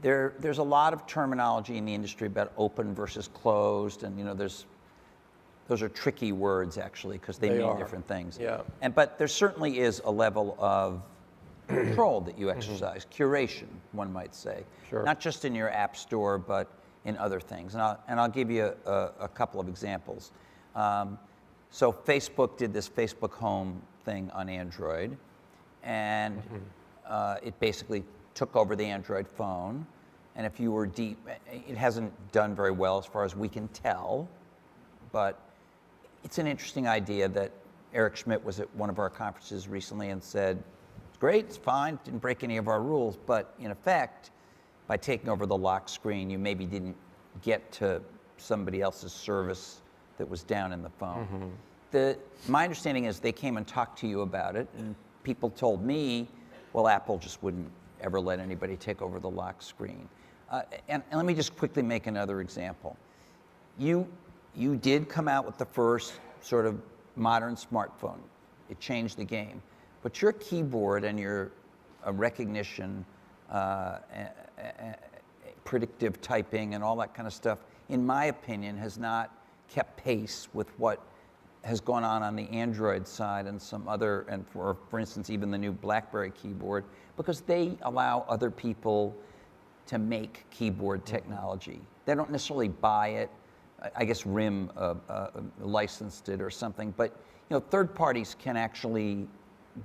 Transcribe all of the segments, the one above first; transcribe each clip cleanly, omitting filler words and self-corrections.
there's a lot of terminology in the industry about open versus closed, and those are tricky words actually because they mean different things. Yeah. But there certainly is a level of control that you exercise, curation, one might say, Sure. not just in your app store, but in other things. And I'll give you a couple of examples. So Facebook did this Facebook Home thing on Android, and it basically took over the Android phone. And if you were deep, it hasn't done very well as far as we can tell, but it's an interesting idea that Eric Schmidt was at one of our conferences recently and said, it's great, it's fine, didn't break any of our rules, but in effect, by taking over the lock screen, you maybe didn't get to somebody else's service that was down in the phone. My understanding is they came and talked to you about it, and people told me, well, Apple just wouldn't ever let anybody take over the lock screen. And let me just quickly make another example. You did come out with the first sort of modern smartphone. It changed the game. But your keyboard and your recognition, predictive typing and all that kind of stuff, in my opinion, has not kept pace with what has gone on the Android side and some other, and for instance, even the new BlackBerry keyboard, because they allow other people to make keyboard technology. They don't necessarily buy it. I guess RIM licensed it or something, but third parties can actually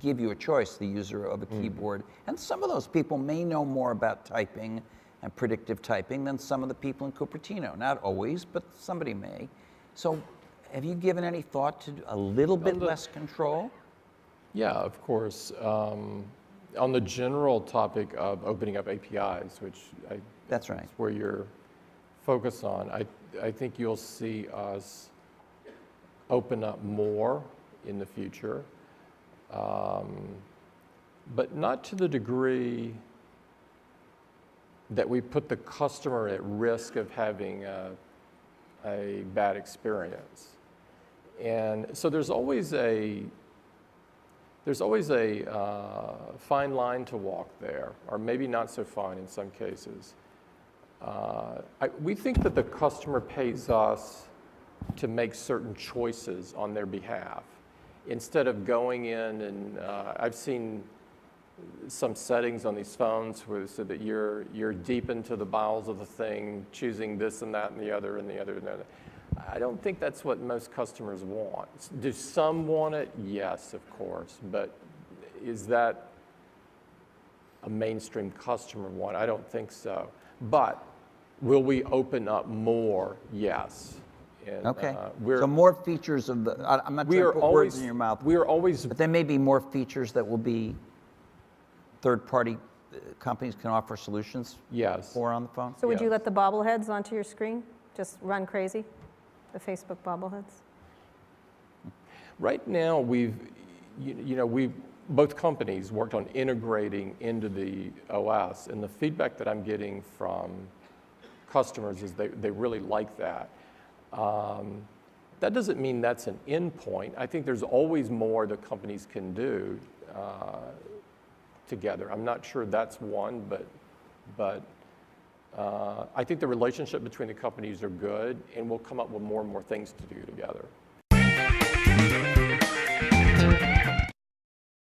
give you a choice, the user of a keyboard. And some of those people may know more about typing and predictive typing than some of the people in Cupertino. Not always, but somebody may. So have you given any thought to a little bit less control? Yeah, of course. On the general topic of opening up APIs, which that's right, where you're focused on, I think you'll see us open up more in the future, but not to the degree that we put the customer at risk of having a bad experience. And so there's always a fine line to walk there, or maybe not so fine in some cases. We think that the customer pays us to make certain choices on their behalf. Instead of going in and, I've seen some settings on these phones so that you're deep into the bowels of the thing, choosing this and that and the other and the other and the other. I don't think that's what most customers want. Do some want it? Yes, of course. But is that a mainstream customer want? I don't think so. But will we open up more? Yes. And, okay. So more features of the, I'm not trying to put words in your mouth. We are always. But there may be more features that will be third-party companies can offer solutions for on the phone? So would you let the bobbleheads onto your screen just run crazy? The Facebook bobbleheads? Right now, we've both companies worked on integrating into the OS, and the feedback that I'm getting from customers is they really like that. That doesn't mean that's an endpoint. I think there's always more that companies can do together. I'm not sure that's one, but I think the relationship between the companies are good, and we'll come up with more and more things to do together.